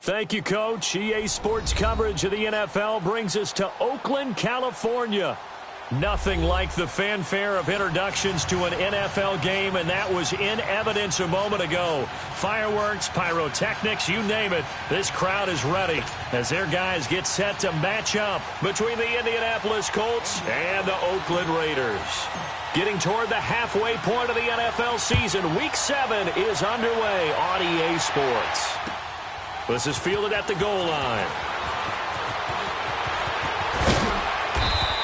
Thank you, Coach. EA Sports coverage of the NFL brings us to Oakland, California. Nothing like the fanfare of introductions to an NFL game, and that was in evidence a moment ago. Fireworks, pyrotechnics, you name it. This crowd is ready as their guys get set to match up between the Indianapolis Colts and the Oakland Raiders. Getting toward the halfway point of the NFL season, Week 7 is underway on EA Sports. This is fielded at the goal line.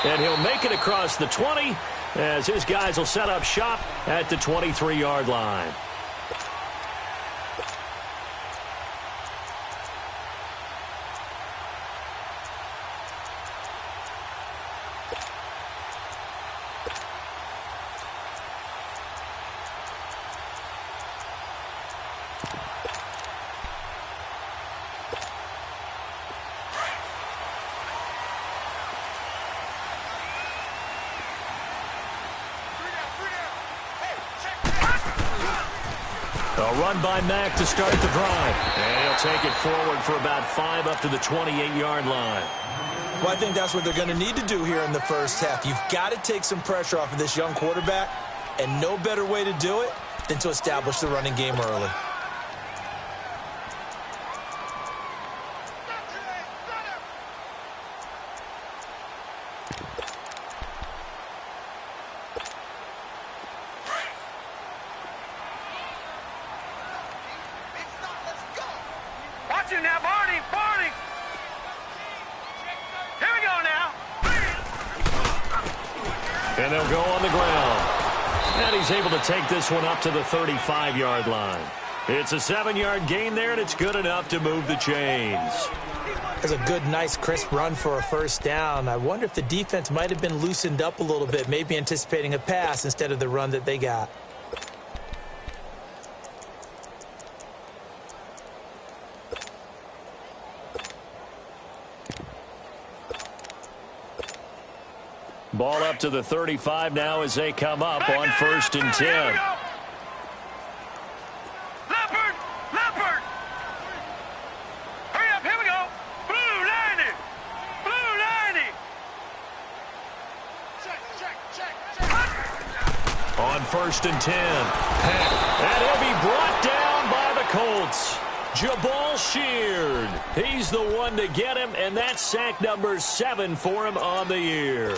And he'll make it across the 20 as his guys will set up shop at the 23-yard line. A run by Mack to start the drive. And he'll take it forward for about 5 up to the 28-yard line. Well, I think that's what they're going to need to do here in the first half. You've got to take some pressure off of this young quarterback, and no better way to do it than to establish the running game early. Now, Barney! Here we go now. And they'll go on the ground. And he's able to take this one up to the 35-yard line. It's a 7-yard gain there, and it's good enough to move the chains. That's a good, nice, crisp run for a first down. I wonder if the defense might have been loosened up a little bit, maybe anticipating a pass instead of the run that they got. Ball up to the 35 now as they come up on 1st and 10. Leopard! Hurry up, here we go. Blue 90! Check. On 1st and 10. And he'll be brought down by the Colts. Jabal Sheard. He's the one to get him, and that's sack number 7 for him on the year.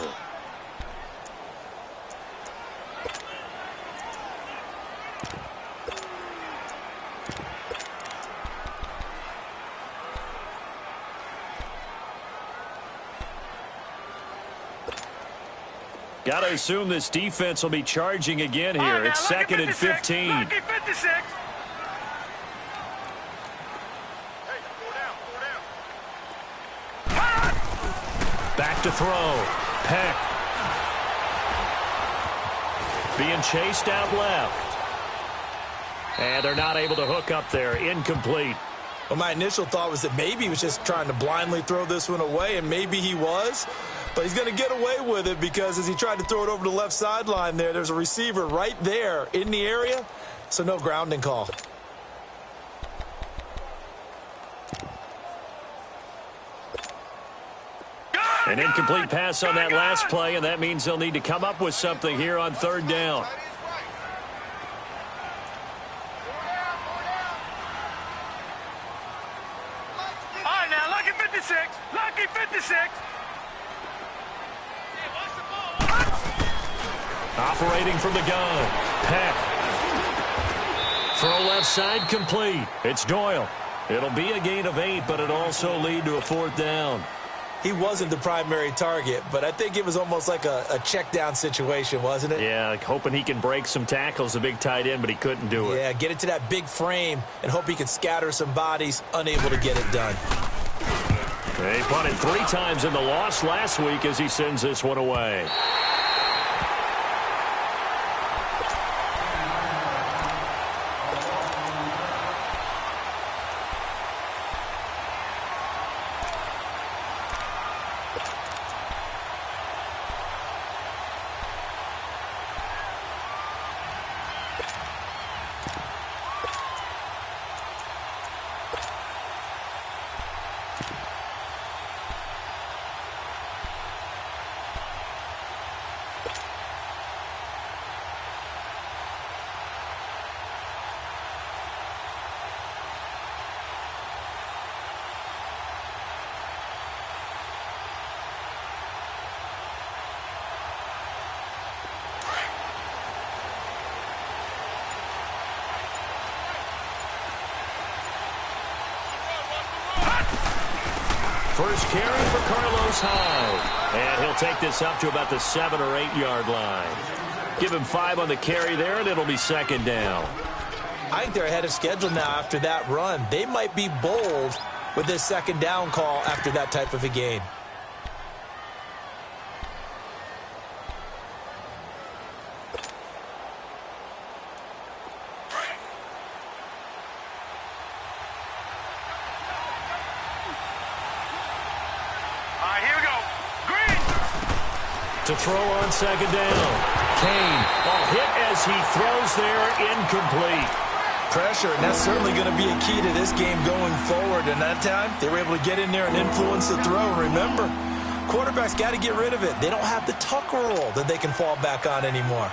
Got to assume this defense will be charging again here. It's 2nd and 15. Lucky 56. Back to throw. Peck. Being chased out left. And they're not able to hook up there. Incomplete. Well, my initial thought was that maybe he was just trying to blindly throw this one away, and maybe he was. But he's going to get away with it because as he tried to throw it over the left sideline there's a receiver right there in the area, so no grounding call. An incomplete pass on that last play, and that means they'll need to come up with something here on 3rd down. All right, now, lucky 56. Lucky 56. Operating from the gun. Peck. Throw left side complete. It's Doyle. It'll be a gain of 8, but it'll also lead to a 4th down. He wasn't the primary target, but I think it was almost like a check down situation, wasn't it? Yeah, like hoping he can break some tackles, a big tight end, but he couldn't do it. Yeah, get it to that big frame and hope he can scatter some bodies, unable to get it done. They punted 3 times in the loss last week as he sends this one away. First carry for Carlos Hyde. And he'll take this up to about the 7 or 8 yard line. Give him 5 on the carry there, and it'll be second down. I think they're ahead of schedule now after that run. They might be bold with this second down call after that type of a game. To throw on second down. Kane, ball hit as he throws there, incomplete. Pressure, and that's certainly going to be a key to this game going forward. And that time, they were able to get in there and influence the throw. Remember, quarterbacks got to get rid of it. They don't have the tuck roll that they can fall back on anymore.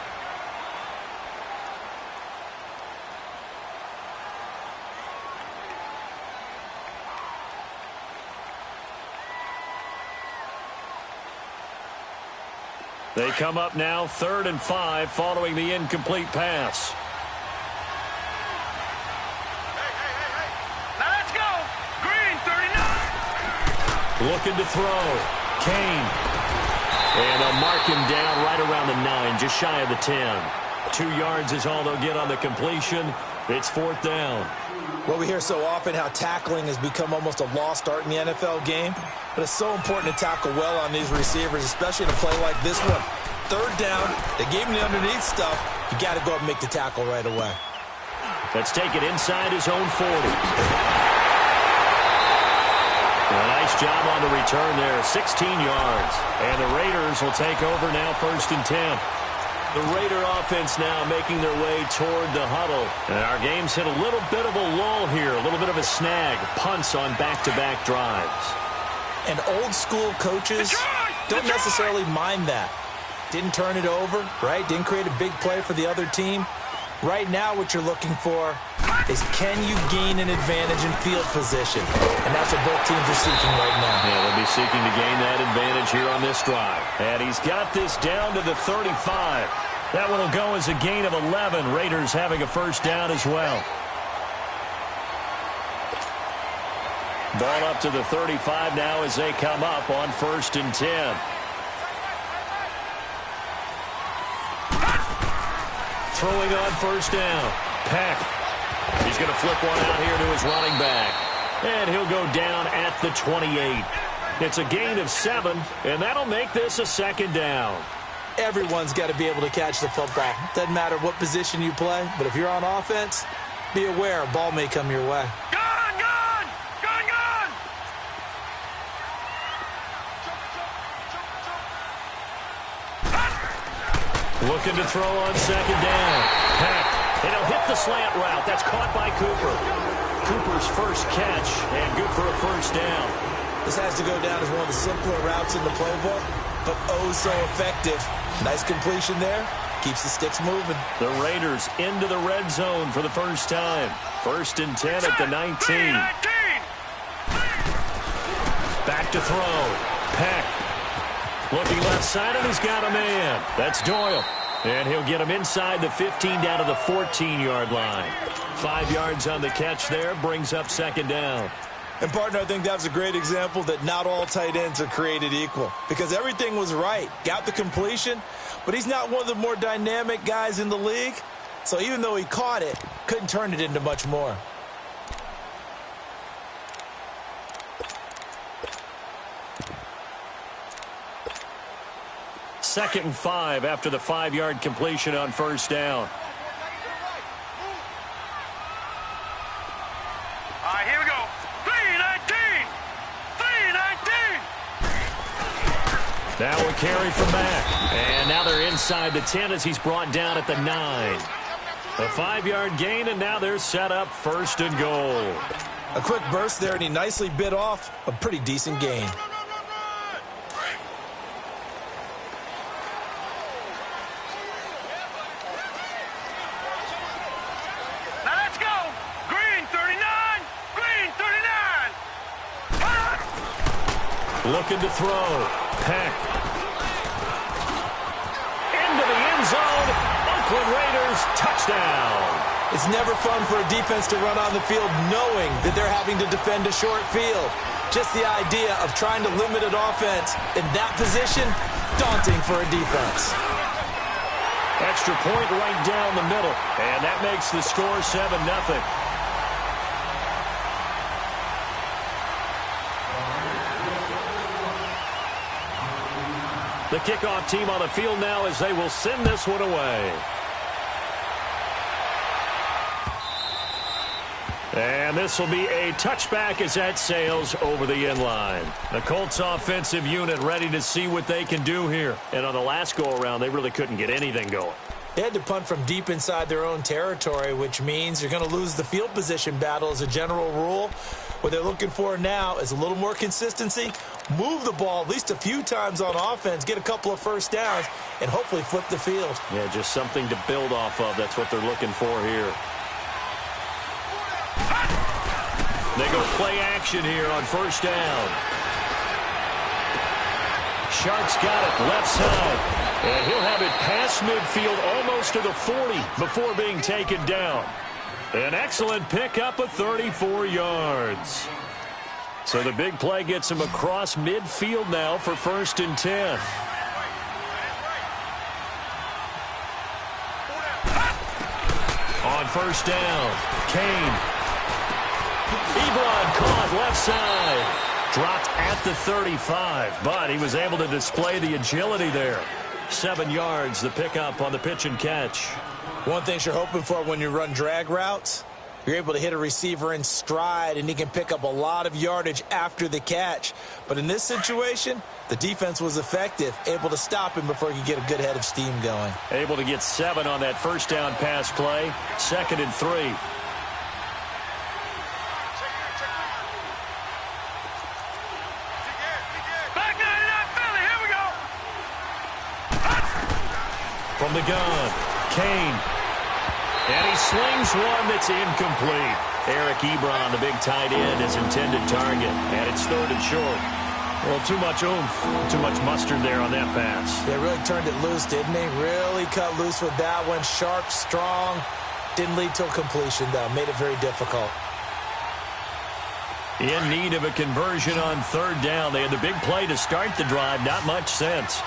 They come up now 3rd and 5 following the incomplete pass. Now let's go. Green, 39. Looking to throw. Kane. And they'll mark him down right around the 9, just shy of the 10. 2 yards is all they'll get on the completion. It's 4th down. Well, we hear so often how tackling has become almost a lost art in the NFL game. But it's so important to tackle well on these receivers, especially in a play like this one. 3rd down, they gave him the underneath stuff. You got to go up and make the tackle right away. Let's take it inside his own 40. A nice job on the return there, 16 yards. And the Raiders will take over now 1st and 10. The Raider offense now making their way toward the huddle. And our game's hit a little bit of a lull here, a little bit of a snag. Punts on back-to-back drives. And old-school coaches don't necessarily mind that. Didn't turn it over, right? Didn't create a big play for the other team. Right now what you're looking for is can you gain an advantage in field position? And that's what both teams are seeking right now. Yeah, they'll be seeking to gain that advantage here on this drive. And he's got this down to the 35. That one will go as a gain of 11. Raiders having a 1st down as well. Ball up to the 35 now as they come up on 1st and 10. Throwing on 1st down. Peck. He's going to flip one out here to his running back. And he'll go down at the 28. It's a gain of 7, and that'll make this a 2nd down. Everyone's got to be able to catch the football. Doesn't matter what position you play, but if you're on offense, be aware a ball may come your way. Gone, gone, gone, gone. Looking to throw on 2nd down. Peck. And he'll hit the slant route. That's caught by Cooper. Cooper's first catch, and good for a 1st down. This has to go down as one of the simpler routes in the playbook, but oh so effective. Nice completion there. Keeps the sticks moving. The Raiders into the red zone for the first time. 1st and 10 at the 19. Back to throw. Peck. Looking left side, and he's got a man. That's Doyle. And he'll get him inside the 15 down to the 14-yard line. 5 yards on the catch there, brings up 2nd down. And, partner, I think that was a great example that not all tight ends are created equal. Because everything was right. Got the completion, but he's not one of the more dynamic guys in the league. So even though he caught it, couldn't turn it into much more. Second and 5 after the 5-yard completion on 1st down. All right, here we go. 3-19. 3-19. Now a carry from back. And now they're inside the 10 as he's brought down at the 9. A 5-yard gain, and now they're set up 1st and goal. A quick burst there, and he nicely bit off a pretty decent gain. Looking to throw. Peck. Into the end zone. Oakland Raiders touchdown. It's never fun for a defense to run on the field knowing that they're having to defend a short field. Just the idea of trying to limit an offense in that position, daunting for a defense. Extra point right down the middle, and that makes the score 7-0. The kickoff team on the field now as they will send this one away. And this will be a touchback as that sails over the end line. The Colts offensive unit ready to see what they can do here. And on the last go-around, they really couldn't get anything going. They had to punt from deep inside their own territory, which means you're going to lose the field position battle as a general rule. What they're looking for now is a little more consistency, move the ball at least a few times on offense, get a couple of first downs, and hopefully flip the field. Yeah, just something to build off of. That's what they're looking for here. They go play action here on first down. Sharp's got it left side. And he'll have it past midfield almost to the 40 before being taken down. An excellent pickup of 34 yards. So the big play gets him across midfield now for 1st and 10. On first down, Kane. Ebron caught left side. Dropped at the 35, but he was able to display the agility there. 7 yards, the pickup on the pitch and catch. One thing you're hoping for when you run drag routes, you're able to hit a receiver in stride, and he can pick up a lot of yardage after the catch. But in this situation, the defense was effective, able to stop him before he could get a good head of steam going. Able to get 7 on that first down pass play. 2nd and 3. From the gun, Kane. And he slings one that's incomplete. Eric Ebron, the big tight end, his intended target. And it's 3rd and short. Well, too much oomph, too much mustard there on that pass. They really turned it loose, didn't they? Really cut loose with that one. Sharp, strong. Didn't lead to a completion, though. Made it very difficult. In need of a conversion on 3rd down. They had the big play to start the drive. Not much sense.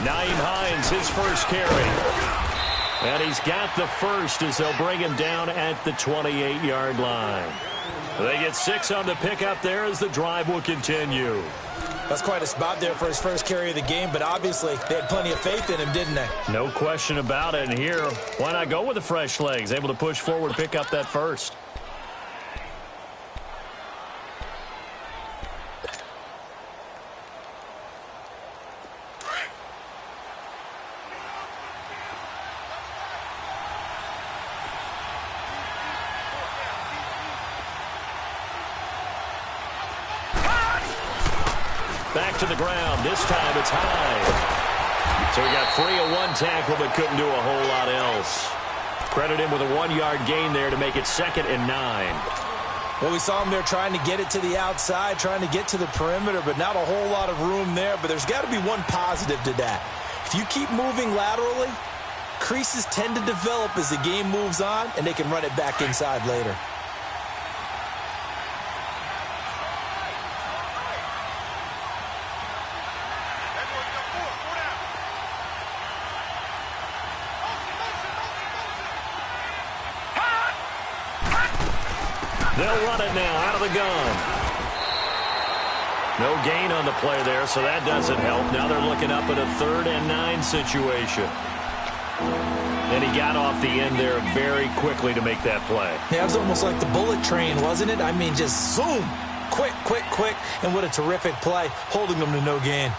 Nyheim Hines, his first carry. And he's got the first as they'll bring him down at the 28-yard line. They get 6 on the pickup there as the drive will continue. That's quite a spot there for his first carry of the game, but obviously they had plenty of faith in him, didn't they? No question about it. And here, why not go with the fresh legs? Able to push forward, pick up that first. Back to the ground. This time it's high. So he got free of one tackle but couldn't do a whole lot else. Credit him with a 1-yard gain there to make it 2nd and 9. Well, we saw him there trying to get it to the outside, trying to get to the perimeter, but not a whole lot of room there. But there's got to be one positive to that. If you keep moving laterally, creases tend to develop as the game moves on, and they can run it back inside later. They'll run it now out of the gun. No gain on the play there, so that doesn't help. Now they're looking up at a 3rd and 9 situation. And he got off the end there very quickly to make that play. Yeah, it was almost like the bullet train, wasn't it? I mean, just zoom. Quick, quick, quick. And what a terrific play, holding them to no gain.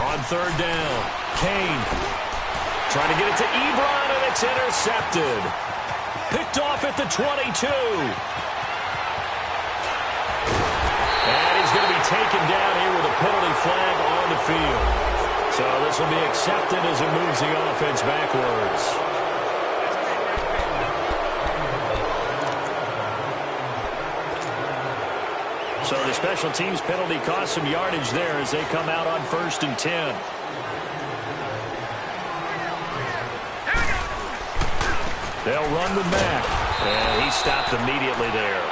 On 3rd down, Kane trying to get it to Ebron, and it's intercepted. Picked off at the 22. And he's going to be taken down field. So this will be accepted as it moves the offense backwards. So the special teams penalty cost some yardage there as they come out on 1st and 10. They'll run with Mack. And he stopped immediately there.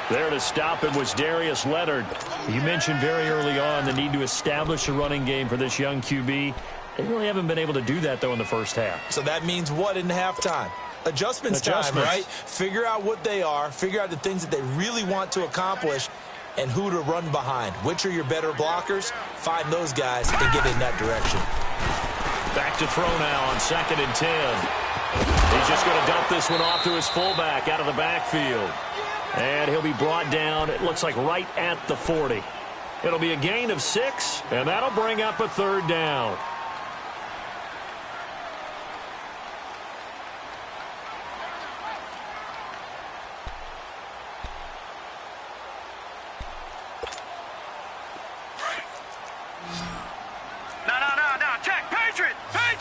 There to stop him was Darius Leonard. You mentioned very early on the need to establish a running game for this young QB. They really haven't been able to do that, though, in the first half. So that means what in halftime? Adjustments time, right? Figure out what they are, figure out the things that they really want to accomplish, and who to run behind. Which are your better blockers? Find those guys and get in that direction. Back to throw now on 2nd and 10. He's just going to dump this one off to his fullback out of the backfield. And he'll be brought down, it looks like, right at the 40. It'll be a gain of 6, and that'll bring up a 3rd down. No, check, Patriot! Hey.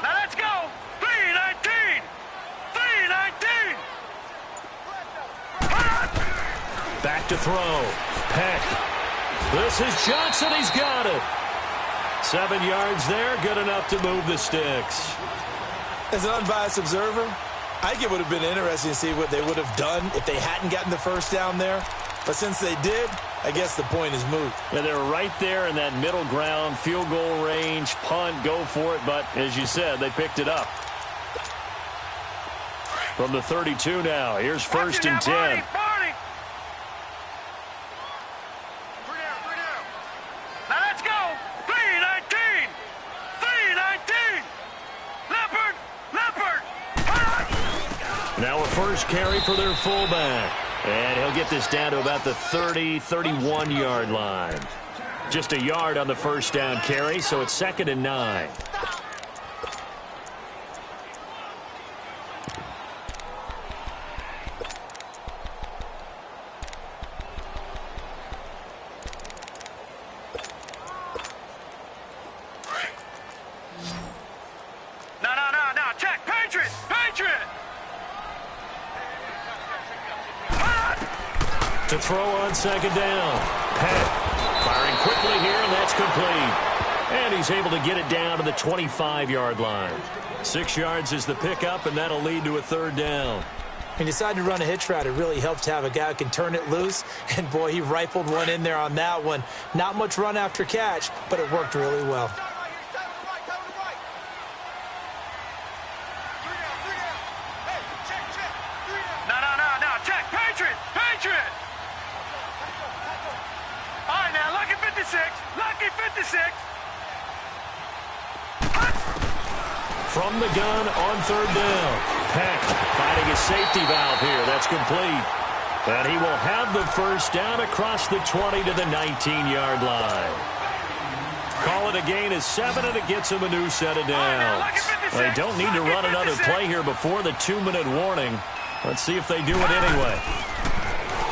Now let's go! 3-19! Back to throw. Peck. This is Johnson. He's got it. 7 yards there. Good enough to move the sticks. As an unbiased observer, I think it would have been interesting to see what they would have done if they hadn't gotten the first down there. But since they did, I guess the point is moot. Yeah, they're right there in that middle ground, field goal range, punt, go for it. But as you said, they picked it up. From the 32 now, here's 1st and 10. Now let's go! 3-19! Leopard! Now a first carry for their fullback. And he'll get this down to about the 30, 31-yard line. Just a yard on the first down carry, so it's 2nd and 9. No, check, Patriot! To throw on 2nd down. Peck firing quickly here, and that's complete. And he's able to get it down to the 25-yard line. 6 yards is the pickup, and that'll lead to a 3rd down. He decided to run a hitch route. It really helps to have a guy who can turn it loose. And, boy, he rifled one in there on that one. Not much run after catch, but it worked really well. No, check, Patriot! All right, now, lucky 56! From the gun on 3rd down. Peck finding his safety valve here. That's complete. And he will have the first down across the 20 to the 19-yard line. Call it a gain of 7, and it gets him a new set of downs. They don't need to run another play here before the 2-minute warning. Let's see if they do it anyway.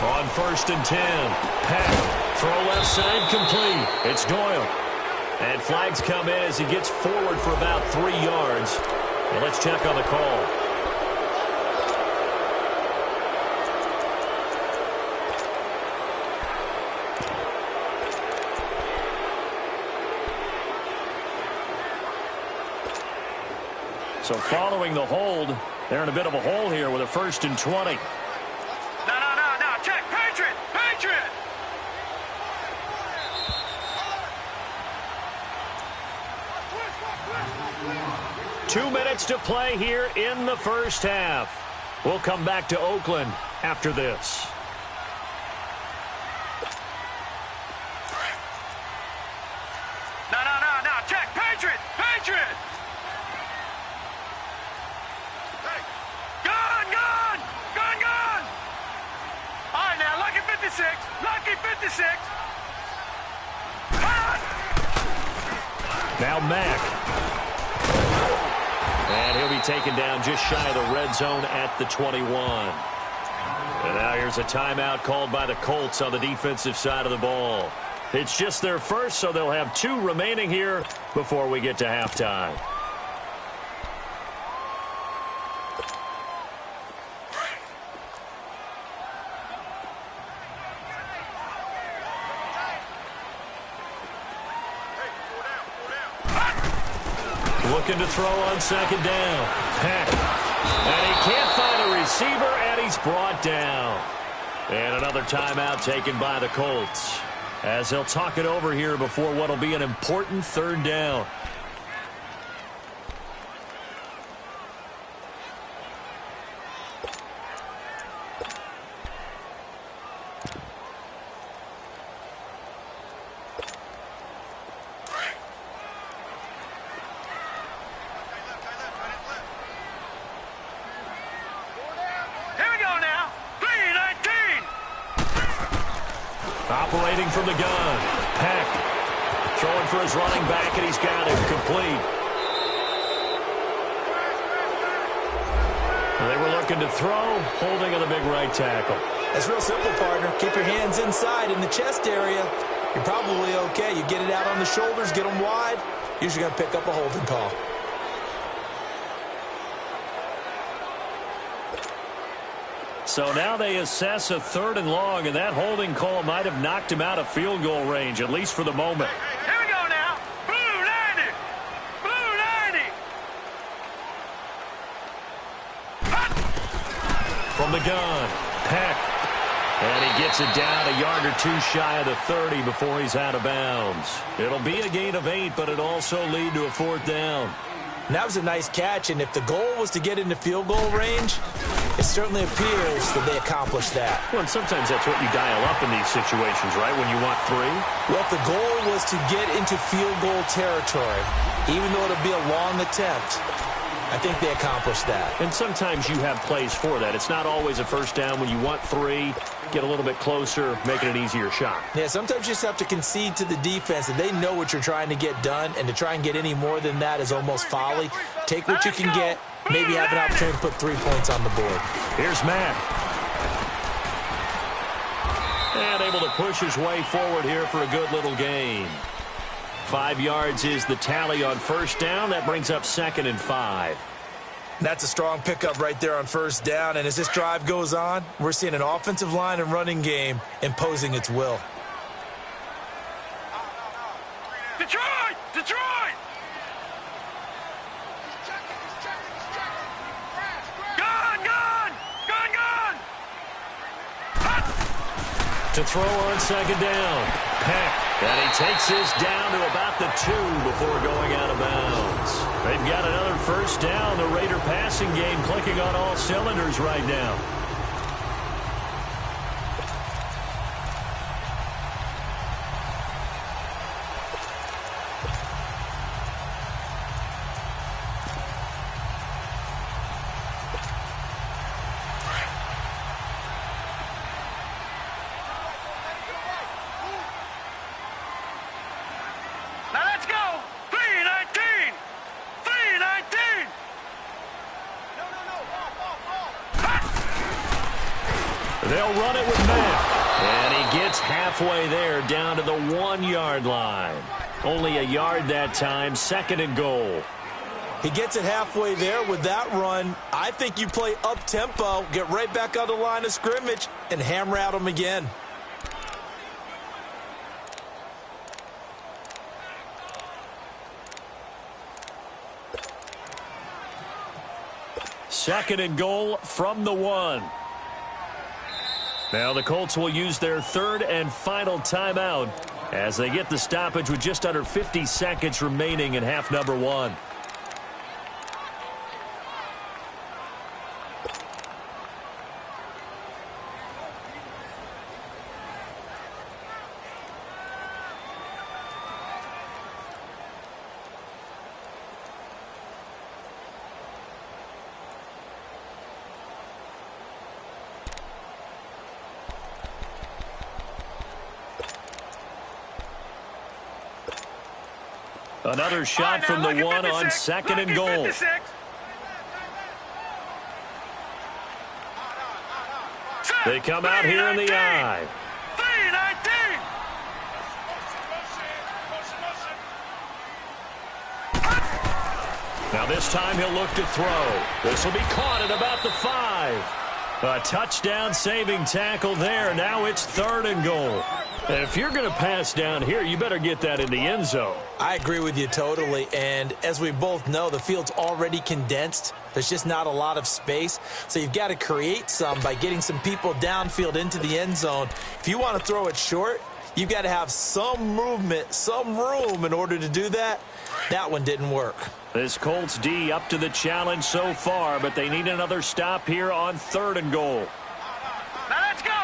On 1st and 10, Peck, throw left side, complete. It's Doyle. And flags come in as he gets forward for about 3 yards. And let's check on the call. So following the hold, they're in a bit of a hole here with a 1st and 20. No, check, Patriot! 2 minutes to play here in the first half. We'll come back to Oakland after this. No, check, Patriot! Gun! All right, now, lucky 56! Now Mack. And he'll be taken down just shy of the red zone at the 21. And now here's a timeout called by the Colts on the defensive side of the ball. It's just their first, so they'll have 2 remaining here before we get to halftime. Looking to throw on second down. Peck. And he can't find a receiver, and he's brought down. And another timeout taken by the Colts, as they'll talk it over here before what will be an important 3rd down. Operating from the gun. Peck. Throwing for his running back, and he's got it complete. They were looking to throw, holding on the big right tackle. That's real simple, partner. Keep your hands inside in the chest area. You're probably okay. You get it out on the shoulders, get them wide. Usually going to pick up a holding call. So now they assess a 3rd and long, and that holding call might have knocked him out of field goal range, at least for the moment. Here we go now. Blue 90. Blue 90. From the gun, Peck. And he gets it down a yard or 2 shy of the 30 before he's out of bounds. It'll be a gain of 8, but it'll also lead to a 4th down. And that was a nice catch, and if the goal was to get into field goal range, it certainly appears that they accomplished that. Well, and sometimes that's what you dial up in these situations, right, when you want 3? Well, if the goal was to get into field goal territory, even though it'll be a long attempt, I think they accomplished that. And sometimes you have plays for that. It's not always a 1st down when you want 3. Get a little bit closer, make it an easier shot. Yeah, sometimes you just have to concede to the defense that they know what you're trying to get done, and to try and get any more than that is almost folly. Take what you can get, maybe have an opportunity to put 3 points on the board. Here's Mack. And able to push his way forward here for a good little gain. 5 yards is the tally on 1st down. That brings up 2nd and 5. That's a strong pickup right there on 1st down, and as this drive goes on, we're seeing an offensive line and running game imposing its will. Detroit! Detroit! Gun! Gun! Gun! Gun! To throw on 2nd down. Peck. And he takes this down to about the 2 before going out of bounds. They've got another 1st down. The Raider passing game clicking on all cylinders right now. They'll run it with Mack. And he gets halfway there, down to the 1-yard line. Only a yard that time, 2nd and goal. He gets it halfway there with that run. I think you play up-tempo, get right back on the line of scrimmage, and hammer at him again. Second and goal from the 1. Now the Colts will use their 3rd and final timeout as they get the stoppage with just under 50 seconds remaining in half number 1. Another shot from the 1 on 2nd and goal. 56. They come out here in the I. 3-19. Now this time he'll look to throw. This will be caught at about the 5. A touchdown-saving tackle there. Now it's 3rd and goal. And if you're going to pass down here, you better get that in the end zone. I agree with you totally. And as we both know, the field's already condensed. There's just not a lot of space. So you've got to create some by getting some people downfield into the end zone. If you want to throw it short, you've got to have some movement, some room in order to do that. That one didn't work. This Colts D up to the challenge so far, but they need another stop here on 3rd and goal. Now let's go.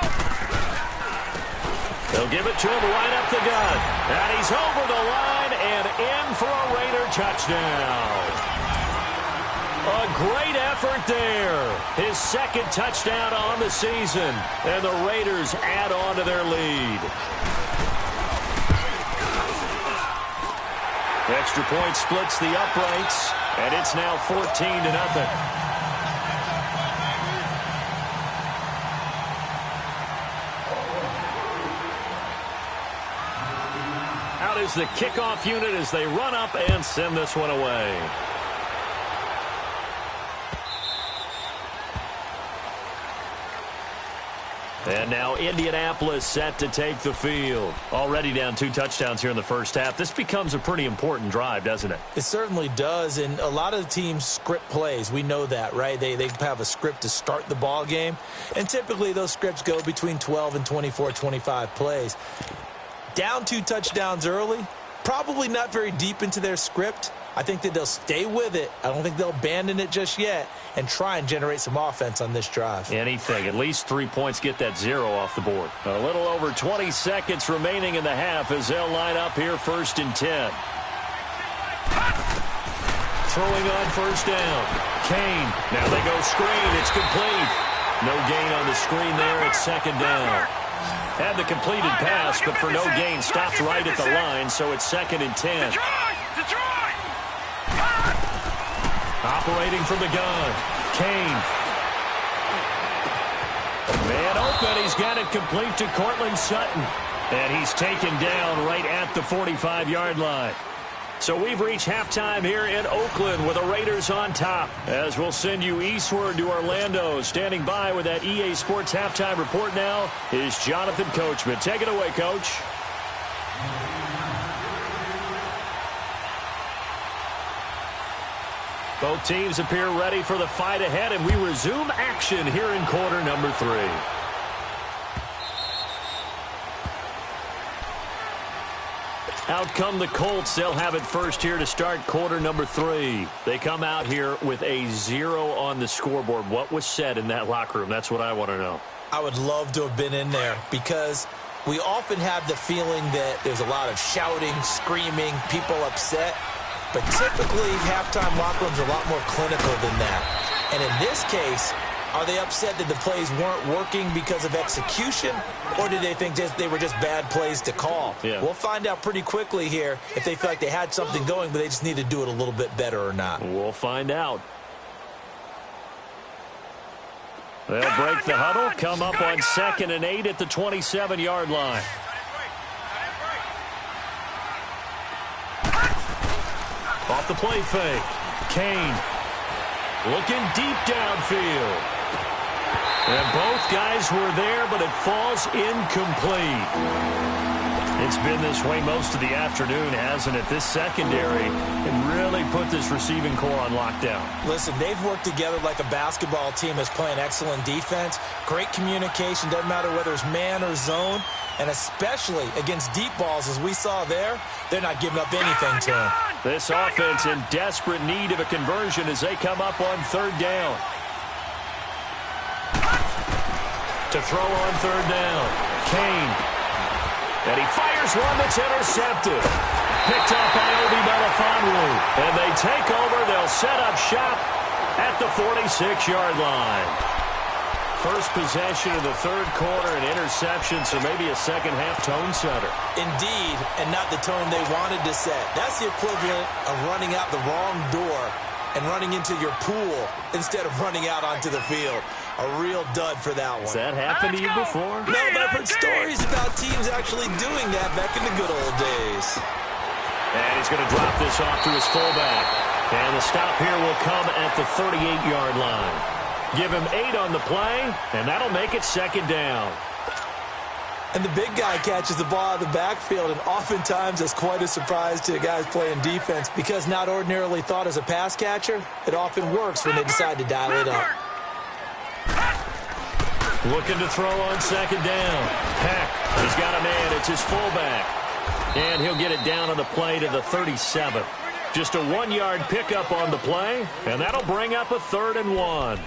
They'll give it to him right up the gut. And he's over the line and in for a Raider touchdown. A great effort there. His 2nd touchdown on the season. And the Raiders add on to their lead. Extra point splits the uprights, and it's now 14-0. Out is the kickoff unit as they run up and send this one away. And now Indianapolis set to take the field. Already down 2 touchdowns here in the first half. This becomes a pretty important drive, doesn't it? It certainly does, and a lot of the teams script plays. We know that, right? They have a script to start the ball game, and typically those scripts go between 12 and 24, 25 plays. Down 2 touchdowns early, probably not very deep into their script. I think that they'll stay with it. I don't think they'll abandon it just yet and try and generate some offense on this drive. Anything. At least 3 points get that 0 off the board. A little over 20 seconds remaining in the half as they'll line up here 1st and 10. Throwing on 1st down. Kane. Now they go screen. It's complete. No gain on the screen there. It's 2nd down. Had the completed pass, but for no gain, stopped right at the line, so it's 2nd and 10. Detroit! Operating from the gun. Kane. Man open. He's got it complete to Cortland Sutton. And he's taken down right at the 45-yard line. So we've reached halftime here in Oakland with the Raiders on top. As we'll send you eastward to Orlando. Standing by with that EA Sports halftime report now is Jonathan Coachman. Take it away, Coach. Both teams appear ready for the fight ahead, and we resume action here in quarter number 3. Out come the Colts. They'll have it first here to start quarter number 3. They come out here with a 0 on the scoreboard. What was said in that locker room? That's what I want to know. I would love to have been in there because we often have the feeling that there's a lot of shouting, screaming, people upset. But typically, halftime locker rooms are a lot more clinical than that. And in this case, are they upset that the plays weren't working because of execution, or did they think they were just bad plays to call? Yeah. We'll find out pretty quickly here if they feel like they had something going, but they just need to do it a little bit better or not. We'll find out. They'll break the huddle, come up on 2nd and 8 at the 27-yard line. Off the play fake. Kane looking deep downfield. And both guys were there, but it falls incomplete. It's been this way most of the afternoon, hasn't it? This secondary can really put this receiving core on lockdown. Listen, they've worked together like a basketball team that's playing excellent defense. Great communication, doesn't matter whether it's man or zone. And especially against deep balls, as we saw there, they're not giving up anything to them. This offense in desperate need of a conversion as they come up on 3rd down. To throw on 3rd down, Kane. And he fires one that's intercepted. Picked up by Obi Melifonwu. And they take over. They'll set up shop at the 46-yard line. First possession of the 3rd quarter, an interception, so maybe a second-half tone setter. Indeed, and not the tone they wanted to set. That's the equivalent of running out the wrong door and running into your pool instead of running out onto the field. A real dud for that one. Has that happened to you before? No, but I've heard stories about teams actually doing that back in the good old days. And he's going to drop this off to his fullback. And the stop here will come at the 38-yard line. Give him 8 on the play, and that'll make it second down. And the big guy catches the ball out of the backfield, and oftentimes it's quite a surprise to guys playing defense because not ordinarily thought as a pass catcher, it often works when they decide to dial it up. Looking to throw on second down. Peck, he's got a man. It's his fullback. And he'll get it down on the play to the 37. Just a 1-yard pickup on the play, and that'll bring up a 3rd and 1.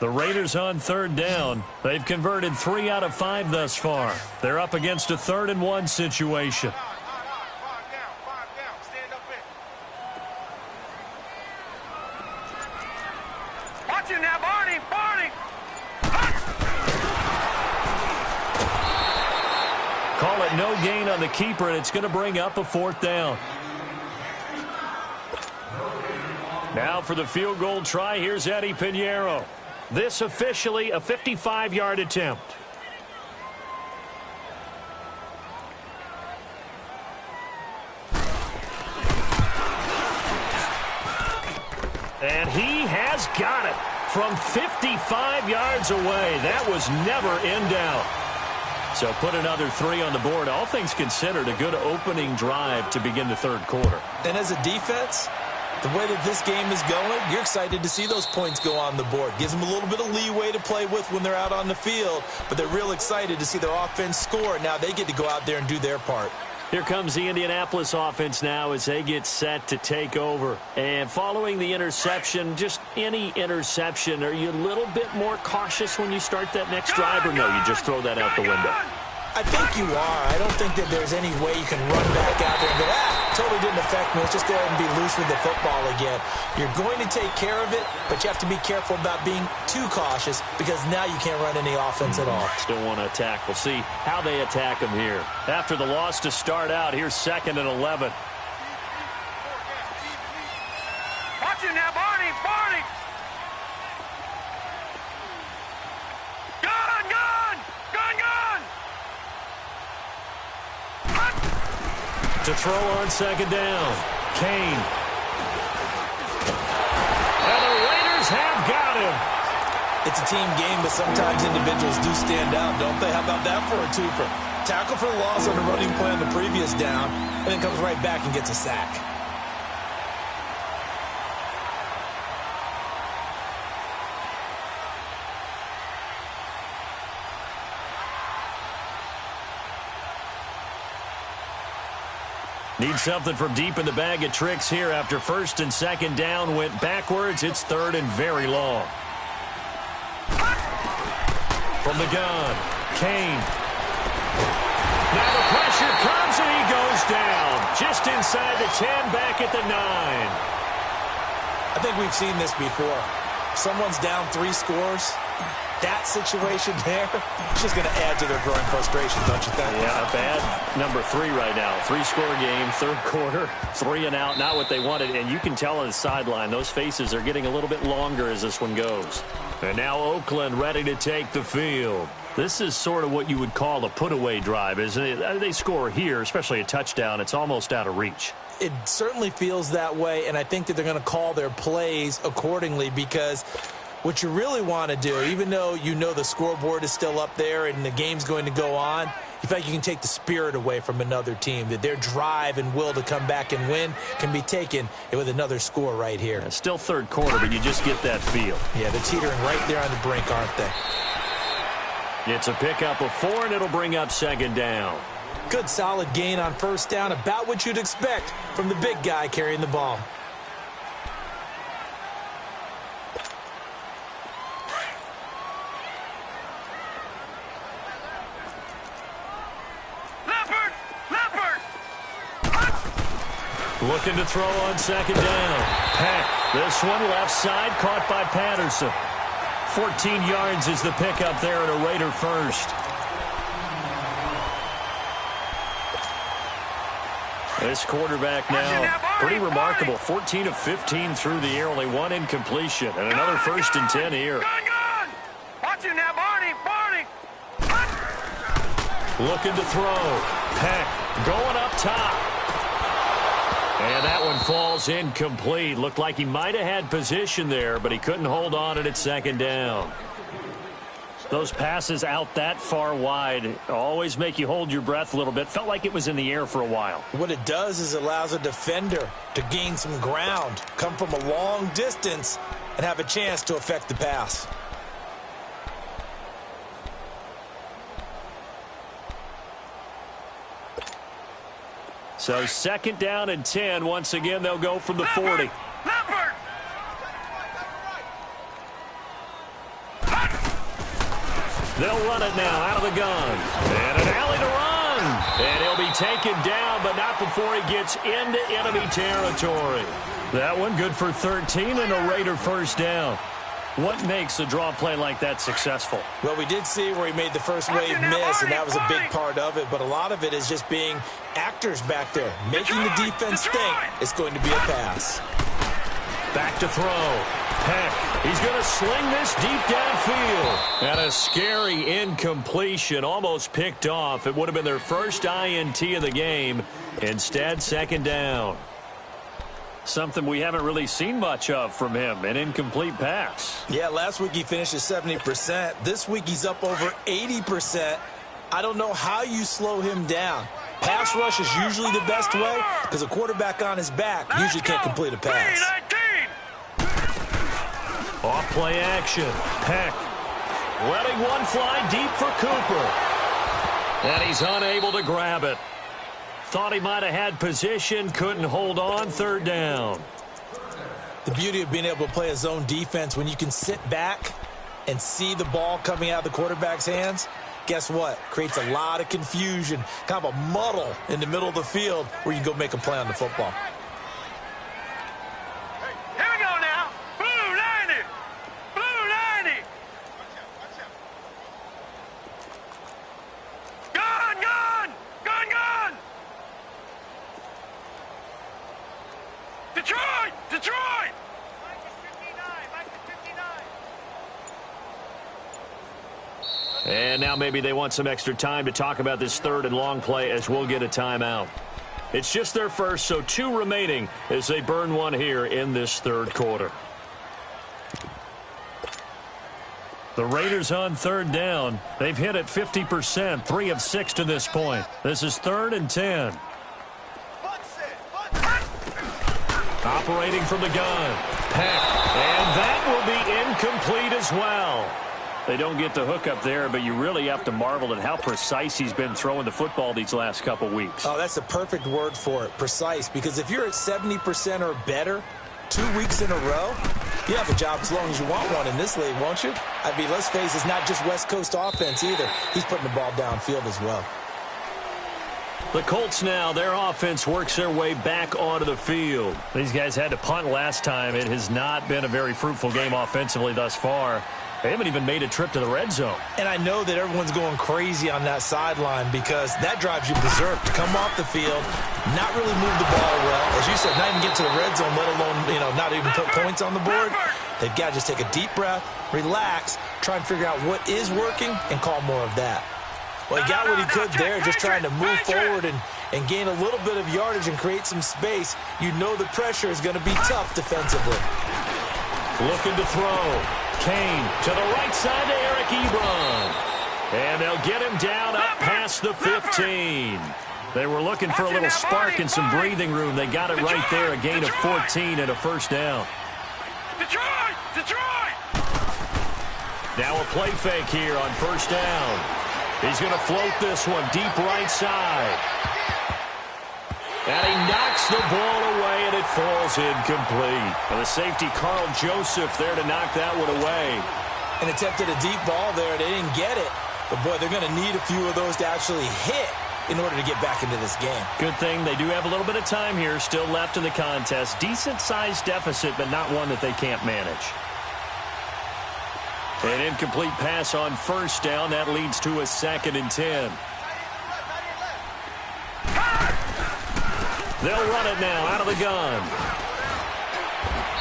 The Raiders on 3rd down. They've converted 3 out of 5 thus far. They're up against a 3rd and 1 situation. Watch it now, Barney! Barney! Call it no gain on the keeper, and it's going to bring up a 4th down. Now for the field goal try, here's Eddie Pinheiro. This officially a 55-yard attempt. And he has got it from 55 yards away. That was never in doubt. So put another 3 on the board. All things considered, a good opening drive to begin the 3rd quarter. And as a defense, the way that this game is going, you're excited to see those points go on the board. Gives them a little bit of leeway to play with when they're out on the field, but they're real excited to see their offense score. Now they get to go out there and do their part. Here comes the Indianapolis offense now as they get set to take over. And following the interception, just any interception, are you a little bit more cautious when you start that next drive, or no, you just throw that out the window? I think you are. I don't think that there's any way you can run back out there and go, totally didn't affect me. Let's just go ahead and be loose with the football again. You're going to take care of it, but you have to be careful about being too cautious because now you can't run any offense at all. Still want to attack. We'll see how they attack them here. After the loss to start out, here's 2nd and 11. Watch it now, Barney! Barney! Gun! Gun! Gun! Gun! To throw on second down, Kane. And the Raiders have got him. It's a team game, but sometimes individuals do stand out, don't they? How about that for a twofer? Tackle for the loss on the running play on the previous down, and then comes right back and gets a sack. Need something from deep in the bag of tricks here after 1st and 2nd down went backwards. It's 3rd and very long. From the gun, Kane. Now the pressure comes and he goes down. Just inside the 10, back at the 9. I think we've seen this before. Someone's down 3 scores. That situation there is just going to add to their growing frustration, don't you think? Yeah, a bad number 3 right now. 3-score game, 3rd quarter, 3 and out, not what they wanted. And you can tell on the sideline, those faces are getting a little bit longer as this one goes. And now Oakland ready to take the field. This is sort of what you would call a put-away drive, isn't it? They score here, especially a touchdown. It's almost out of reach. It certainly feels that way, and I think that they're going to call their plays accordingly because what you really want to do, even though you know the scoreboard is still up there and the game's going to go on, you feel like you can take the spirit away from another team, that their drive and will to come back and win can be taken with another score right here. Yeah, still 3rd quarter, but you just get that feel. Yeah, they're teetering right there on the brink, aren't they? It's a pickup of 4, and it'll bring up 2nd down. Good solid gain on 1st down, about what you'd expect from the big guy carrying the ball. Leopard! Leopard! Looking to throw on second down. Peck. This one left side, caught by Patterson. 14 yards is the pickup there at a Raider first. This quarterback now, pretty remarkable. 14 of 15 through the air, only one incompletion, and another 1st and 10 here. Watch it now, Barney. Looking to throw. Peck going up top. And that one falls incomplete. Looked like he might have had position there, but he couldn't hold on it at second down. Those passes out that far wide always make you hold your breath a little bit. Felt like it was in the air for a while. What it does is it allows a defender to gain some ground, come from a long distance, and have a chance to affect the pass. So 2nd down and 10. Once again, they'll go from the 40. They'll run it now out of the gun. And an alley to run. And he'll be taken down, but not before he gets into enemy territory. That one good for 13 and a Raider first down. What makes a draw play like that successful? Well, we did see where he made the first wave miss, and that was a big part of it. But a lot of it is just being actors back there, making the defense think it's going to be a pass. Back to throw. Peck. He's going to sling this deep downfield. And a scary incompletion, almost picked off. It would have been their first INT of the game. Instead, 2nd down. Something we haven't really seen much of from him, an incomplete pass. Yeah, last week he finished at 70%. This week he's up over 80%. I don't know how you slow him down. Pass rush is usually the best way because a quarterback on his back usually can't complete a pass. Off play action. Peck letting one fly deep for Cooper. And he's unable to grab it. Thought he might have had position, couldn't hold on, 3rd down. The beauty of being able to play a zone defense when you can sit back and see the ball coming out of the quarterback's hands, guess what? Creates a lot of confusion, kind of a muddle in the middle of the field where you can go make a play on the football. Here we go now. Blue 90. Blue 90. Gun, gun. Gun, gun. Detroit! Detroit! And now maybe they want some extra time to talk about this 3rd and long play as we'll get a timeout. It's just their first, so 2 remaining as they burn one here in this 3rd quarter. The Raiders on 3rd down. They've hit it 50%, 3 of 6 to this point. This is 3rd and 10. Operating from the gun. Peck. And that will be incomplete as well. They don't get the hook up there, but you really have to marvel at how precise he's been throwing the football these last couple weeks. Oh, that's the perfect word for it, precise, because if you're at 70% or better 2 weeks in a row, you have a job as long as you want one in this league, won't you? I mean, let's face it, it's not just West Coast offense either. He's putting the ball downfield as well. The Colts now, their offense works their way back onto the field. These guys had to punt last time. It has not been a very fruitful game offensively thus far. They haven't even made a trip to the red zone. And I know that everyone's going crazy on that sideline because that drives you berserk to come off the field, not really move the ball well. As you said, not even get to the red zone, let alone, not even put points on the board. They've got to just take a deep breath, relax, try and figure out what is working and call more of that. Well, he got what he could there, just trying to move forward and gain a little bit of yardage and create some space. You know the pressure is going to be tough defensively. Looking to throw. Kane to the right side to Eric Ebron. And they'll get him down up past the 15. They were looking for a little spark and some breathing room. They got it right there, a gain of 14 and a 1st down. Detroit! Detroit! Now a play fake here on 1st down. He's going to float this one deep right side. And he knocks the ball away, and it falls incomplete. And the safety, Carl Joseph, there to knock that one away. And attempted a deep ball there. They didn't get it. But, boy, they're going to need a few of those to actually hit in order to get back into this game. Good thing they do have a little bit of time here still left in the contest. Decent-sized deficit, but not one that they can't manage. An incomplete pass on first down. That leads to a 2nd and 10. They'll run it now out of the gun.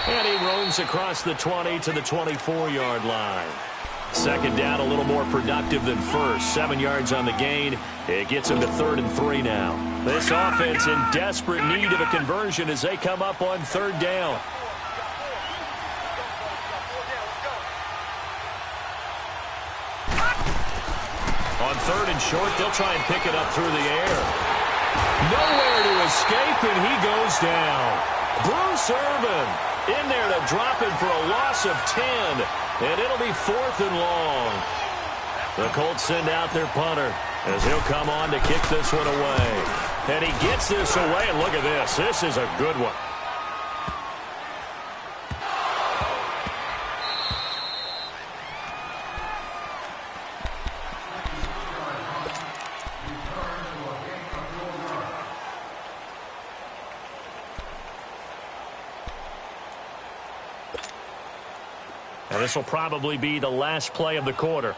And he roams across the 20 to the 24-yard line. 2nd down, a little more productive than first. 7 yards on the gain. It gets him to 3rd and 3 now. This offense in desperate need of a conversion as they come up on 3rd down. On 3rd and short, they'll try and pick it up through the air. Nowhere to escape, and he goes down. Bruce Irvin in there to drop him for a loss of 10, and it'll be 4th and long. The Colts send out their punter as he'll come on to kick this one away. And he gets this away, and look at this. This is a good one. And this will probably be the last play of the quarter.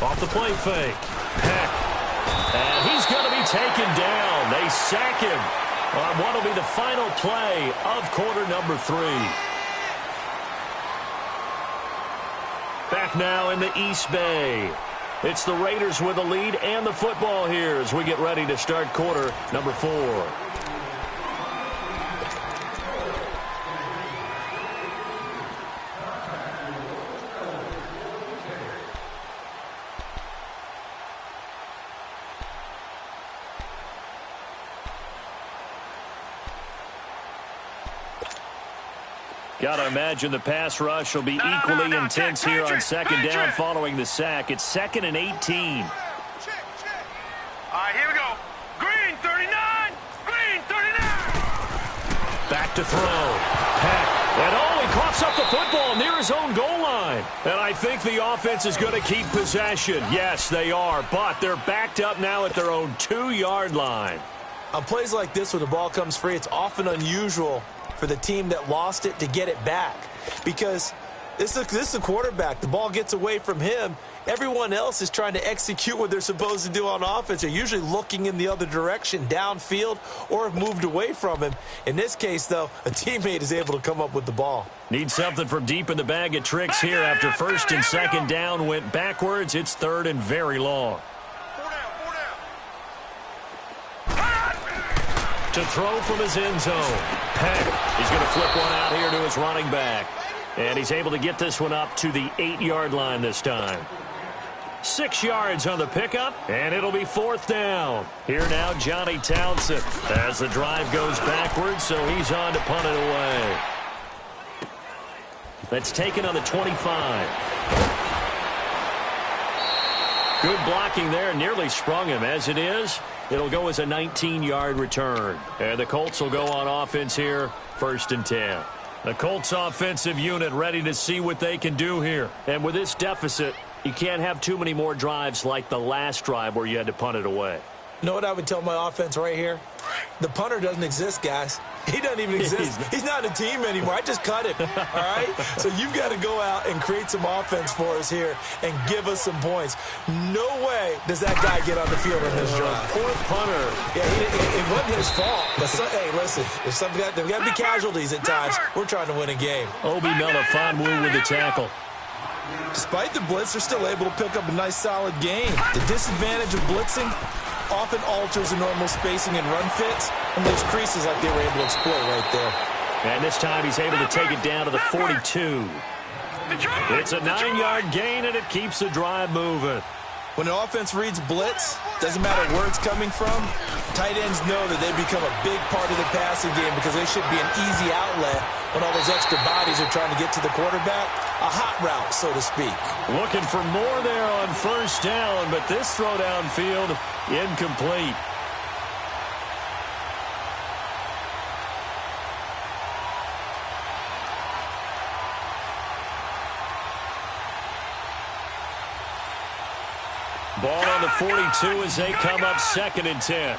Off the play fake. Peck. And he's going to be taken down. They sack him on what will be the final play of quarter number 3. Back now in the East Bay. It's the Raiders with the lead and the football here as we get ready to start quarter number 4. Got to imagine the pass rush will be equally intense here on 2nd down following the sack. It's 2nd and 18. All right, here we go. Green 39. Green 39. Back to throw. Peck. And he coughs up the football near his own goal line. And I think the offense is going to keep possession. Yes, they are, but they're backed up now at their own 2-yard line. On plays like this where the ball comes free, it's often unusual for the team that lost it to get it back. Because this is a quarterback. The ball gets away from him. Everyone else is trying to execute what they're supposed to do on offense. They're usually looking in the other direction, downfield, or have moved away from him. In this case, though, a teammate is able to come up with the ball. Need something from deep in the bag of tricks here after 1st and 2nd down went backwards. It's 3rd and very long. To throw from his end zone. Peck. He's going to flip one out here to his running back. And he's able to get this one up to the 8-yard line this time. 6 yards on the pickup, and it'll be 4th down. Here now, Johnny Townsend as the drive goes backwards, so he's on to punt it away. That's taken on the 25. Good blocking there, nearly sprung him. As it is, it'll go as a 19-yard return. And the Colts will go on offense here, 1st and 10. The Colts offensive unit ready to see what they can do here. And with this deficit, you can't have too many more drives like the last drive where you had to punt it away. You know what I would tell my offense right here? The punter doesn't exist, guys. He doesn't even exist. He's not a team anymore. I just cut him, all right? So you've got to go out and create some offense for us here and give us some points. No way does that guy get on the field on this drive. 4th punter. Yeah, it wasn't his fault. But hey, listen, there's got to be casualties at times. We're trying to win a game. Obi Melifonwu with the tackle. Despite the blitz, they're still able to pick up a nice, solid gain. The disadvantage of blitzing often alters the normal spacing and run fits, and those creases like they were able to exploit right there. And this time he's able to take it down to the 42. It's a 9-yard gain, and it keeps the drive moving. When an offense reads blitz, doesn't matter where it's coming from, tight ends know that they become a big part of the passing game because they should be an easy outlet when all those extra bodies are trying to get to the quarterback. A hot route, so to speak. Looking for more there on first down, but this throw downfield incomplete. Ball on the 42 as they come up 2nd and 10.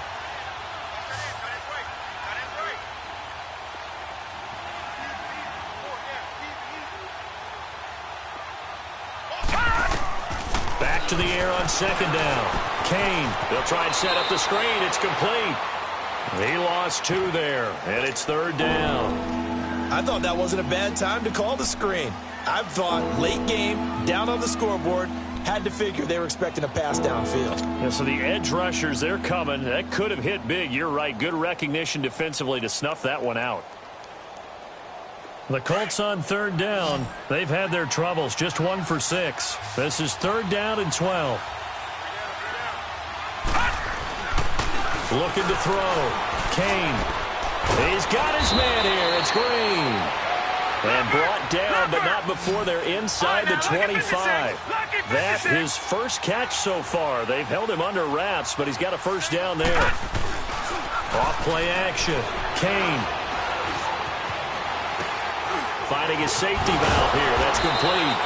Back to the air on 2nd down. Kane, they'll try and set up the screen. It's complete. He lost 2 there, and it's 3rd down. I thought that wasn't a bad time to call the screen. I thought late game, down on the scoreboard, had to figure they were expecting a pass downfield. Yeah, so the edge rushers, they're coming. That could have hit big. You're right. Good recognition defensively to snuff that one out. The Colts on 3rd down. They've had their troubles. Just 1 for 6. This is 3rd down and 12. Looking to throw. Kane. He's got his man here. It's Green. And brought down, but not before they're inside the 25. That's his first catch so far. They've held him under wraps, but he's got a first down there. Off play action. Kane. Finding his safety valve here. That's complete.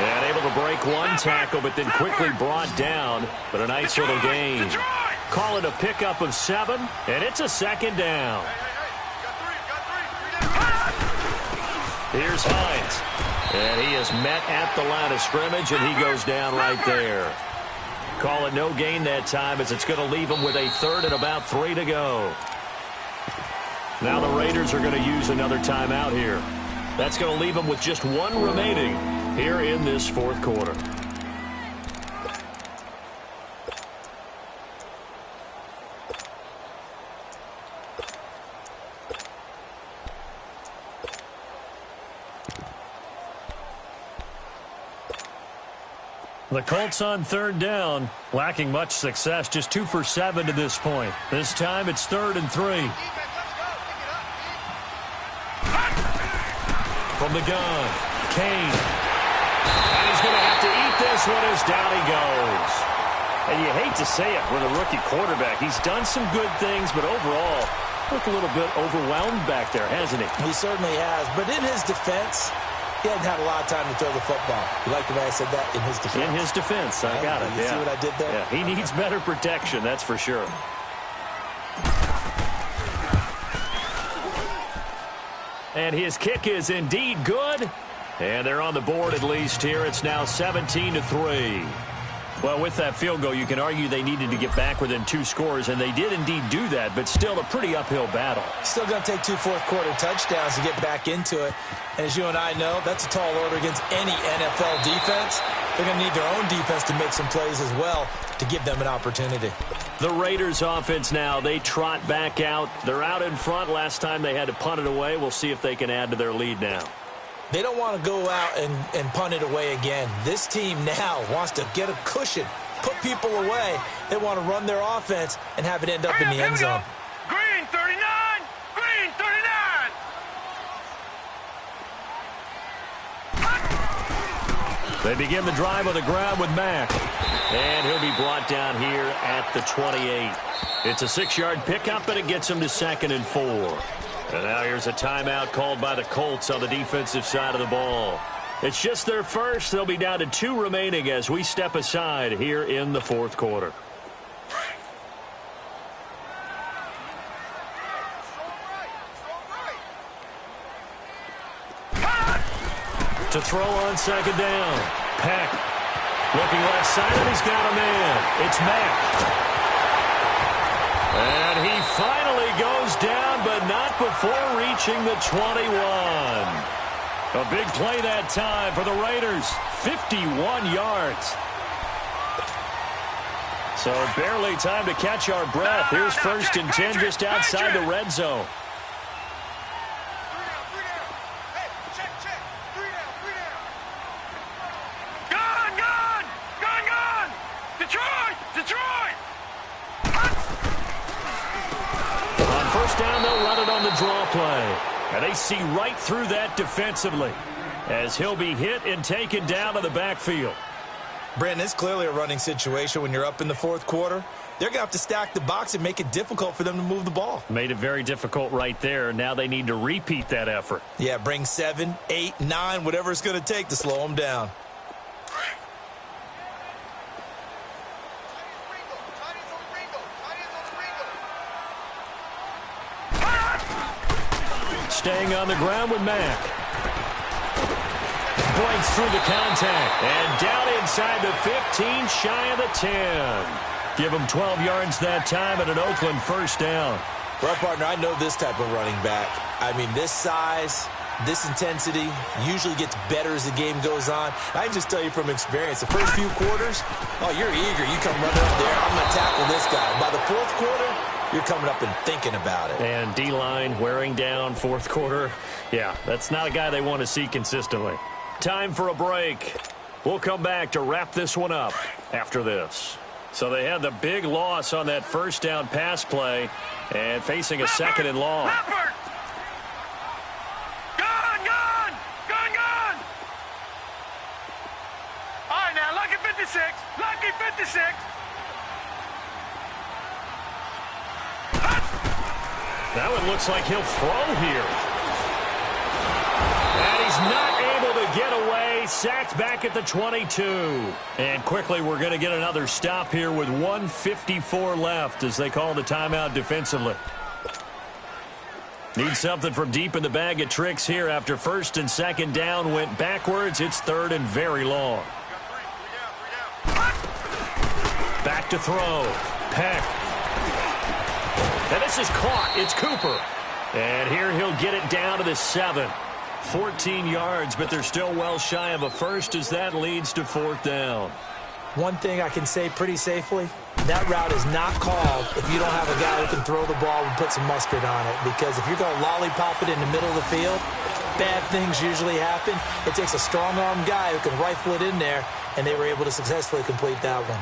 And able to break one tackle, but then quickly brought down. But a nice little gain. Call it a pickup of 7, and it's a 2nd down. Here's Hines. And he is met at the line of scrimmage, and he goes down right there. Call it no gain that time, as it's going to leave him with a 3rd and about 3 to go. Now the Raiders are going to use another timeout here. That's going to leave them with just 1 remaining here in this 4th quarter. The Colts on 3rd down, lacking much success, just 2 for 7 to this point. This time it's 3rd and 3. From the gun, Kane. And he's going to have to eat this one as down he goes. And you hate to say it with a rookie quarterback. He's done some good things, but overall, looked a little bit overwhelmed back there, hasn't he? He certainly has, but in his defense, he hasn't had a lot of time to throw the football. You like the way I said that? In his defense. In his defense. I got it. You see what I did there? Yeah, he needs better protection, that's for sure. And his kick is indeed good. And they're on the board at least here. It's now 17-3. Well, with that field goal, you can argue they needed to get back within 2 scores, and they did indeed do that, but still a pretty uphill battle. Still going to take 2 fourth-quarter touchdowns to get back into it. And as you and I know, that's a tall order against any NFL defense. They're going to need their own defense to make some plays as well to give them an opportunity. The Raiders offense now, they trot back out. They're out in front. Last time they had to punt it away. We'll see if they can add to their lead now. They don't want to go out and punt it away again. This team now wants to get a cushion, put people away. They want to run their offense and have it end up in the end zone. Green 39! Green 39! They begin the drive on the ground with Mack. And he'll be brought down here at the 28. It's a 6-yard pickup, and it gets him to 2nd and 4. And now here's a timeout called by the Colts on the defensive side of the ball. It's just their first. They'll be down to 2 remaining as we step aside here in the 4th quarter. To throw on 2nd down. Peck. Looking left side, and he's got a man. It's Mack. And he finally goes down, but not before reaching the 21. A big play that time for the Raiders. 51 yards. So barely time to catch our breath. Here's 1st and 10 just outside the red zone. play. And they see right through that defensively as he'll be hit and taken down to the backfield. Brandon, it's clearly a running situation when you're up in the fourth quarter. They're going to have to stack the box and make it difficult for them to move the ball. Made it very difficult right there. Now they need to repeat that effort. Yeah, bring 7, 8, 9, whatever it's going to take to slow them down. Staying on the ground with Mack. Breaks through the contact. And down inside the 15, shy of the 10. Give him 12 yards that time and an Oakland first down. Well, partner, I know this type of running back. I mean, this size, this intensity usually gets better as the game goes on. I can just tell you from experience, the first few quarters, oh, you're eager. You come running up there, I'm going to tackle this guy. By the fourth quarter, you're coming up and thinking about it. And D-line wearing down fourth quarter. Yeah, that's not a guy they want to see consistently. Time for a break. We'll come back to wrap this one up after this. So they had the big loss on that first down pass play and facing a second and long. Leopard! Gone! All right, now, lucky 56. Lucky 56. That one looks like he'll throw here. And he's not able to get away. Sacked back at the 22. And quickly we're going to get another stop here with 1:54 left as they call the timeout defensively. Need something from deep in the bag of tricks here after first and second down went backwards. It's third and very long. Back to throw. Peck. And this is caught. It's Cooper. And here he'll get it down to the 7. 14 yards, but they're still well shy of a first as that leads to fourth down. One thing I can say pretty safely, that route is not called if you don't have a guy who can throw the ball and put some mustard on it. Because if you're going to lollipop it in the middle of the field, bad things usually happen. It takes a strong-armed guy who can rifle it in there, and they were able to successfully complete that one.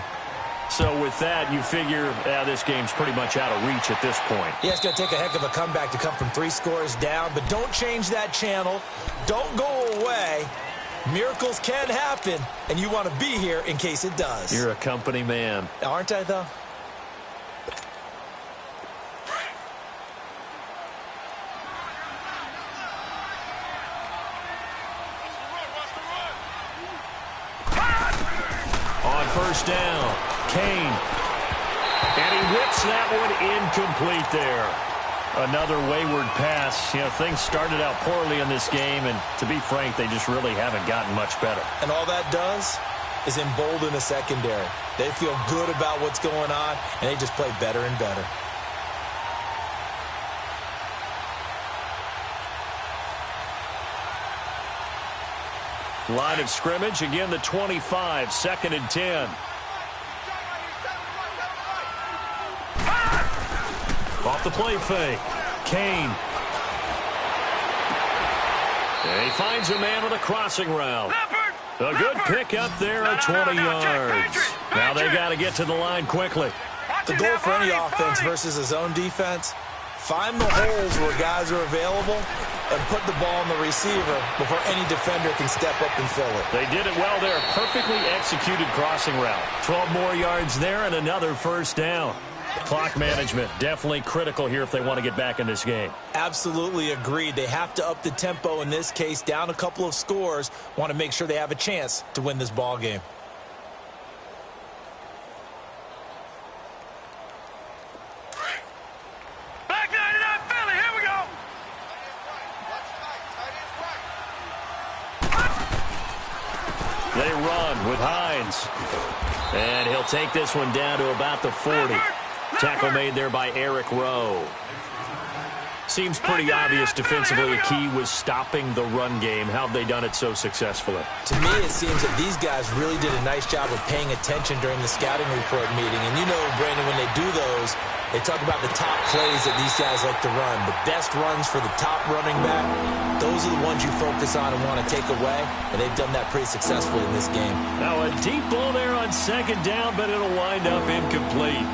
So with that, you figure this game's pretty much out of reach at this point. Yeah, it's going to take a heck of a comeback to come from 3 scores down, but don't change that channel. Don't go away. Miracles can happen, and you want to be here in case it does. You're a company man. Aren't I, though? On first down, Kane. And he whips that one incomplete there. Another wayward pass. You know, things started out poorly in this game, and to be frank, they just really haven't gotten much better. And all that does is embolden the secondary. They feel good about what's going on, and they just play better and better. Line of scrimmage, again the 25, second and 10. Off the play fake. Kane. And he finds a man with a crossing route. A good pick up there at 20 yards. Now they got to get to the line quickly. The goal for any offense versus a zone defense, find the holes where guys are available and put the ball on the receiver before any defender can step up and fill it. They did it well there. Perfectly executed crossing route. 12 more yards there and another first down. Clock management definitely critical here if they want to get back in this game. Absolutely agreed. They have to up the tempo in this case, down a couple of scores. Want to make sure they have a chance to win this ball game. Back 99 Philly, here we go. They run with Hines. And he'll take this one down to about the 40. Tackle made there by Eric Rowe. Seems pretty obvious defensively a key was stopping the run game. How have they done it so successfully? To me, it seems that these guys really did a nice job of paying attention during the scouting report meeting. And you know, Brandon, when they do those, they talk about the top plays that these guys like to run. The best runs for the top running back, those are the ones you focus on and want to take away. And they've done that pretty successfully in this game. Now a deep ball there on second down, but it'll wind up incomplete.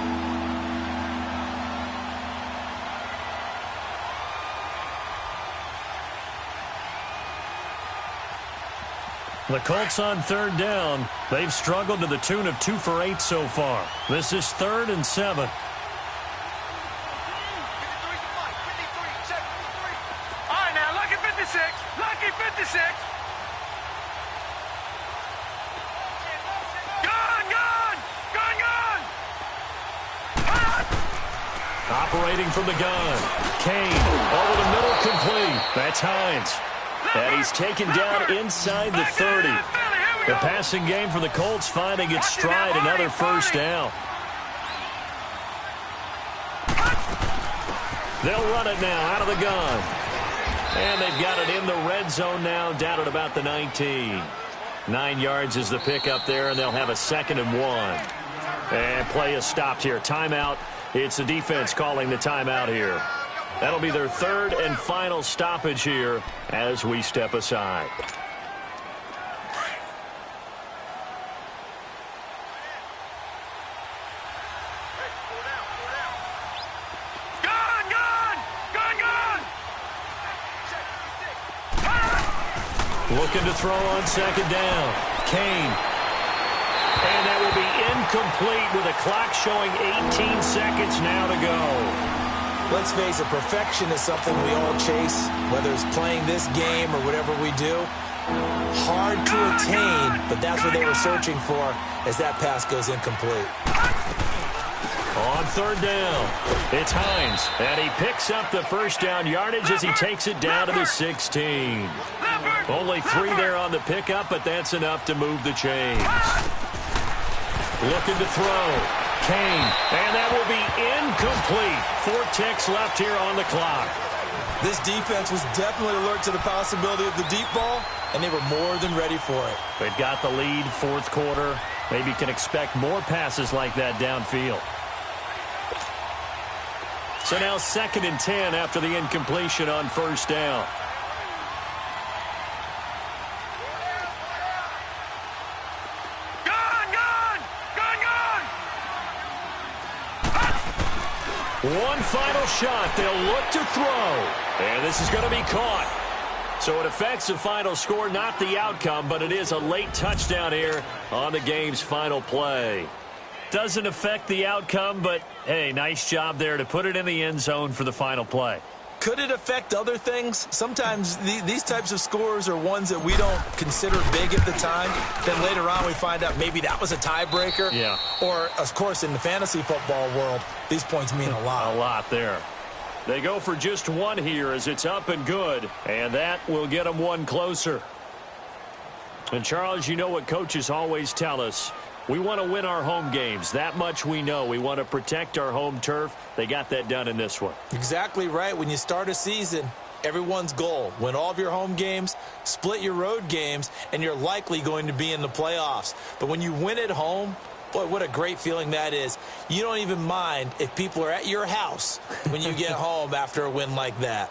The Colts on third down. They've struggled to the tune of 2 for 8 so far. This is 3rd and 7. All right, now, lucky 56. Lucky 56. Gone, gone. Gone, gone. Operating from the gun. Kane over the middle, complete. That's Hines. And he's taken down inside the 30. The passing game for the Colts finding its stride, another first down. They'll run it now out of the gun. And they've got it in the red zone now, down at about the 19. 9 yards is the pickup there, and they'll have a 2nd and 1. And play is stopped here. Timeout. It's the defense calling the timeout here. That'll be their 3rd and final stoppage here as we step aside. Gone, gone. Gone, gone. Looking to throw on 2nd down. Kane. And that will be incomplete with a clock showing 18 seconds now to go. Let's face it, perfection is something we all chase, whether it's playing this game or whatever we do. Hard to attain, but that's what they were searching for as that pass goes incomplete. On 3rd down, it's Hines, and he picks up the first down yardage as he takes it down to the 16. Only 3 there on the pickup, but that's enough to move the chains. Looking to throw. Kane, and that will be incomplete. 4 ticks left here on the clock. This defense was definitely alert to the possibility of the deep ball, and they were more than ready for it. They've got the lead, 4th quarter. Maybe can expect more passes like that downfield. So now 2nd and 10 after the incompletion on 1st down. One final shot. They'll look to throw. And this is going to be caught. So it affects the final score, not the outcome, but it is a late touchdown here on the game's final play. Doesn't affect the outcome, but, hey, nice job there to put it in the end zone for the final play. Could it affect other things? Sometimes these types of scores are ones that we don't consider big at the time. Then later on we find out maybe that was a tiebreaker. Yeah. Or, of course, in the fantasy football world, these points mean a lot. A lot there. They go for just 1 here as it's up and good. And that will get them 1 closer. And, Charles, you know what coaches always tell us. We want to win our home games. That much we know. We want to protect our home turf. They got that done in this one. Exactly right. When you start a season, everyone's goal, win all of your home games, split your road games, and you're likely going to be in the playoffs. But when you win at home, boy, what a great feeling that is. You don't even mind if people are at your house when you get home after a win like that.